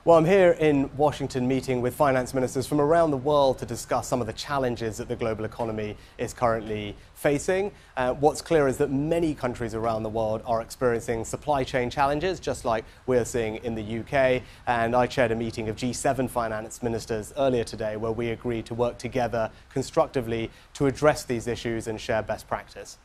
Well, I'm here in Washington meeting with finance ministers from around the world to discuss some of the challenges that the global economy is currently facing. What's clear is that many countries around the world are experiencing supply chain challenges, just like we're seeing in the UK. And I chaired a meeting of G7 finance ministers earlier today where we agreed to work together constructively to address these issues and share best practice.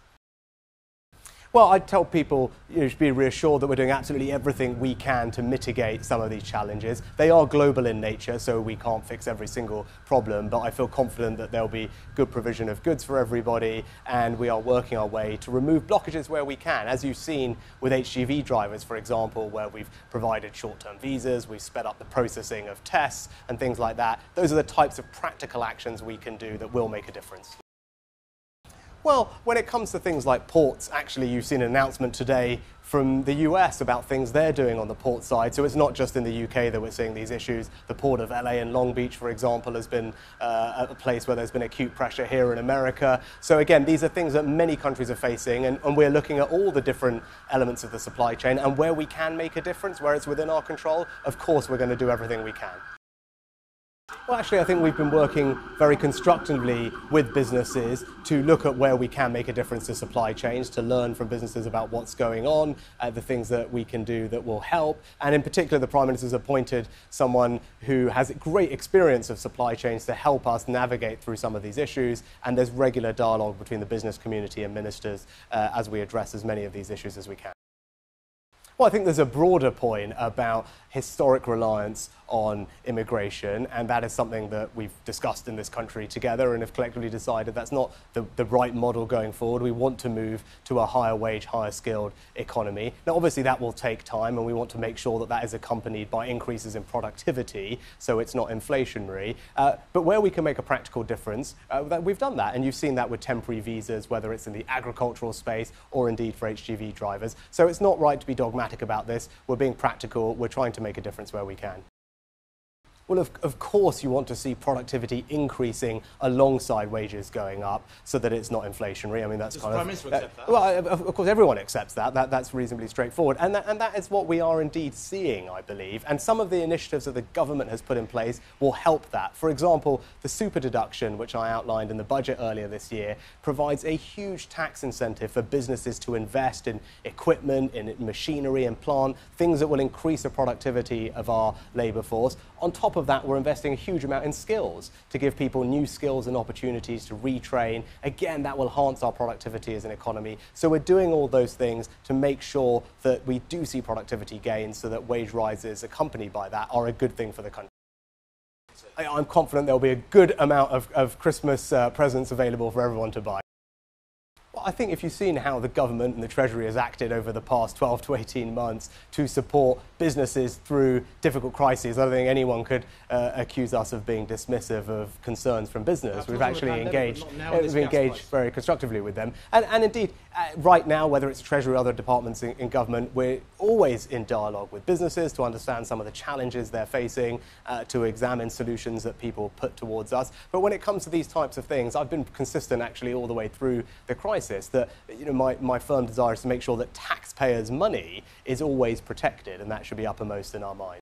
Well, I tell people to be reassured that we're doing absolutely everything we can to mitigate some of these challenges. They are global in nature, so we can't fix every single problem, but I feel confident that there'll be good provision of goods for everybody, and we are working our way to remove blockages where we can. As you've seen with HGV drivers, for example, where we've provided short-term visas, we've sped up the processing of tests and things like that. Those are the types of practical actions we can do that will make a difference. Well, when it comes to things like ports, actually you've seen an announcement today from the US about things they're doing on the port side. So it's not just in the UK that we're seeing these issues. The port of LA and Long Beach, for example, has been a place where there's been acute pressure here in America. So again, these are things that many countries are facing, and we're looking at all the different elements of the supply chain, and where we can make a difference, where it's within our control, of course we're going to do everything we can. Well, actually, I think we've been working very constructively with businesses to look at where we can make a difference to supply chains, to learn from businesses about what's going on, the things that we can do that will help. And in particular, the Prime Minister's appointed someone who has great experience of supply chains to help us navigate through some of these issues. And there's regular dialogue between the business community and ministers as we address as many of these issues as we can. Well, I think there's a broader point about historic reliance on immigration, and that is something that we've discussed in this country together and have collectively decided that's not the right model going forward. We want to move to a higher wage, higher skilled economy. Now, obviously, that will take time, and we want to make sure that that is accompanied by increases in productivity, so it's not inflationary. But where we can make a practical difference, we've done that, and you've seen that with temporary visas, whether it's in the agricultural space or indeed for HGV drivers. So it's not right to be dogmatic about this. We're being practical. We're trying to make a difference where we can. Well, of course you want to see productivity increasing alongside wages going up so that it's not inflationary. I mean, that's kind of... Does the Prime Minister accept that? Well, of course, everyone accepts that. That's reasonably straightforward. And that is what we are indeed seeing, I believe. And some of the initiatives that the government has put in place will help that. For example, the super deduction, which I outlined in the budget earlier this year, provides a huge tax incentive for businesses to invest in equipment, in machinery and plant, things that will increase the productivity of our labour force. On top of that, we're investing a huge amount in skills to give people new skills and opportunities to retrain. Again, that will enhance our productivity as an economy. So we're doing all those things to make sure that we do see productivity gains so that wage rises accompanied by that are a good thing for the country. I'm confident there'll be a good amount of Christmas presents available for everyone to buy. I think if you've seen how the government and the Treasury has acted over the past 12 to 18 months to support businesses through difficult crises, I don't think anyone could accuse us of being dismissive of concerns from business. We've actually engaged very constructively with them. And indeed, right now, whether it's Treasury or other departments in government, we're always in dialogue with businesses to understand some of the challenges they're facing, to examine solutions that people put towards us. But when it comes to these types of things, I've been consistent actually all the way through the crisis that my firm desire is to make sure that taxpayers' money is always protected, and that should be uppermost in our mind.